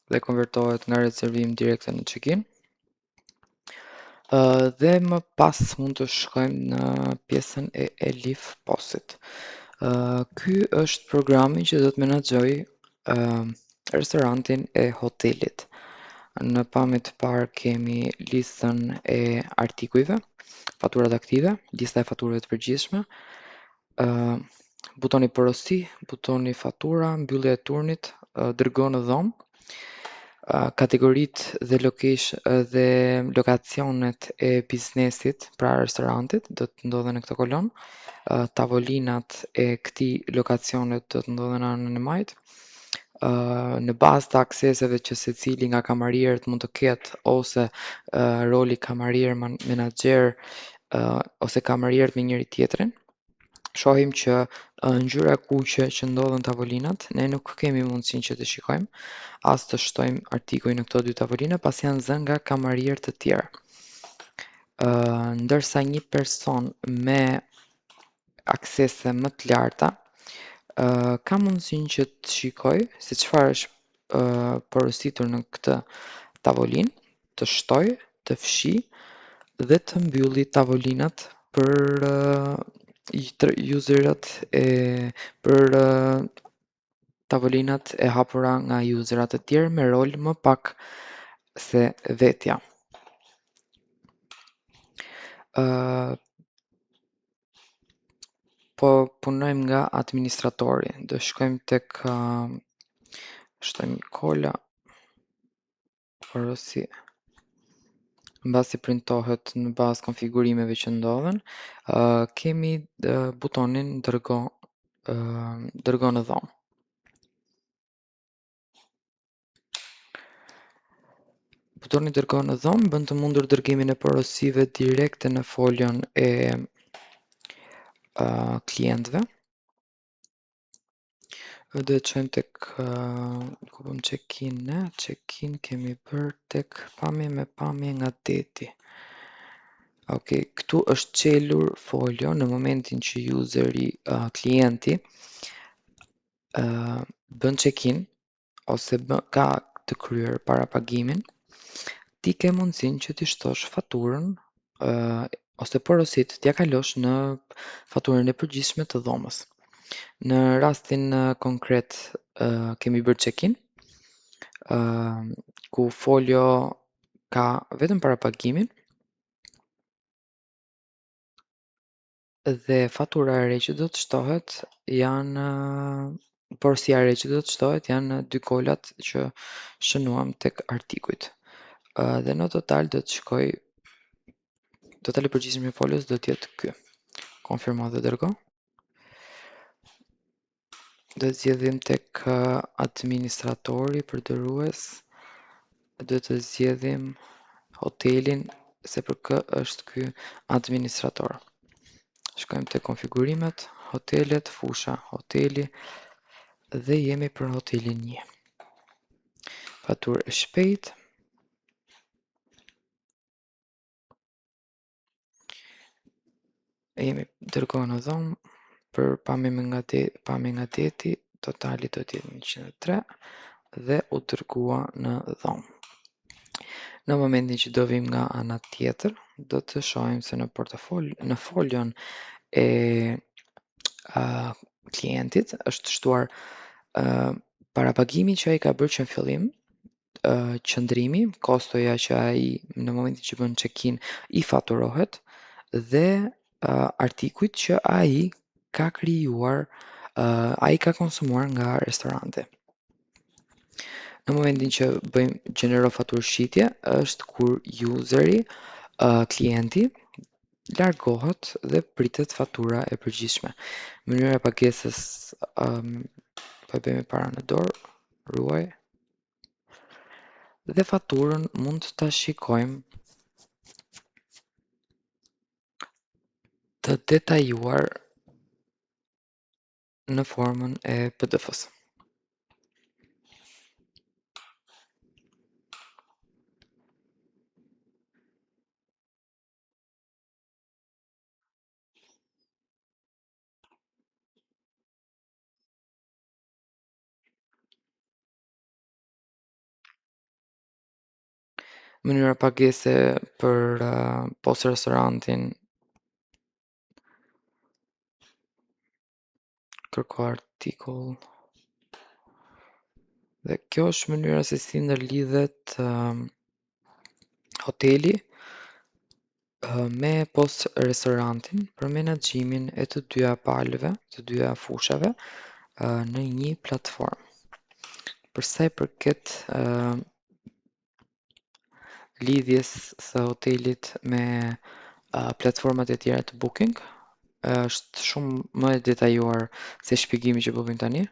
dhe konvertohet nga rezervim direkte në check-in. Dhe më pas mund të shkojmë në pjesën e Elif Posit. Ky është programi që do të menaxhoj restorantin e hotelit. Në pamjet të parë kemi listën e artikujve, faturat aktive, lista e faturave të përgjithshme, butoni porosi, butoni fatura, mbyllje e turnit, dërgo në dhomë, kategoritë dhe lokacionet e biznesit pra restorantit do të ndodhen në këtë kolon. Tavolinat e këtij lokacionet do të ndodhen në anën e majtë. Në bazë të akseseve që secili nga kamarierët mund të ketë ose roli kamarier menaxher ose kamarierët me njëri tjetrin. Shohim që ngjyra kuqe që ndodhen tavolinat, ne nuk kemi mundësinë që të shikojmë, as të shtojmë artikuj në këto dy tavolina, pasi janë zënë nga kamarierë të tjerë. Ndërsa një person me aksese më të larta ka mundësinë që të shikoj se çfarë është porositur në këtë tavolinë, të shtoj, të fshi dhe të mbylli tavolinat për userat për tavolinat e hapura nga userat të tjerë me rol më pak se vetja. Po punojmë nga administratori, do shkojmë tek shtojmë kola porosi. Mbasi printohet në bazë konfigurimeve që ndodhen, kemi butonin dërgo në dhomë. Butoni dërgo në dhomë bën të mundur dërgimin e porosive direkte në folion e klientëve. Do të çojmë tek ku bëm check-in ne, check-in kemi bërë tek pamje me pamje nga deti. Okej, këtu është çelur folio në momentin që useri, klienti bën check-in ose ka të kryer parapagimin, ti ke mundësinë që t'i shtosh faturën ose porosit t'ja kalosh në faturën e përgjithshme të dhomës. Në rastin konkret kemi bërë check-in, ku folio ka vetëm parapagimin dhe fatura e re që do të shtohet janë porosia e re që do të shtohet janë dy kolat që shënuam tek artikujt. Dhe në total do të shkoj totali përgjithshëm i folios do të jetë ky. Konfirmo dhe dërgo. Do të zgjedhim tek administratori përdorrues, do të zgjedhim hotelin se për kë është ky administrator. Shkojmë tek konfigurimet, hotelet, fusha hoteli dhe jemi për hotelin 1. Faturë e shpejtë. Jemi dërgo në dhomë për pamje nga deti, totali do të jetë 103 dhe u dërgua në dhomë. Në momentin që do vim nga ana tjetër, do të shohim se në folion e klientit është shtuar parapagimi që ai ka bërë që në fillim, qëndrimi, kostoja që ai në momentin që bën check-in i faturohet dhe artikujt që ai ka krijuar, ai ka konsumuar nga restoranti. Në momentin që bëjmë gjenero faturë shitje, është kur useri, klienti, largohet dhe pritet fatura e përgjithshme. Mënyra e pagesës po e bëjmë para në dorë, ruaj. Dhe faturën mund ta shikojmë të detajuar në formën e PDF-s. mënyra pagese për post restorantin, kërko artikull. Dhe kjo është mënyra se si ndërlidhet hoteli me post restorantin për menaxhimin e të dyja palëve, të dyja fushave në një platformë. Për sa i përket lidhjes së hotelit me platformat e tjera të booking, është shumë më e detajuar se shpjegimi që po bëjmë tani.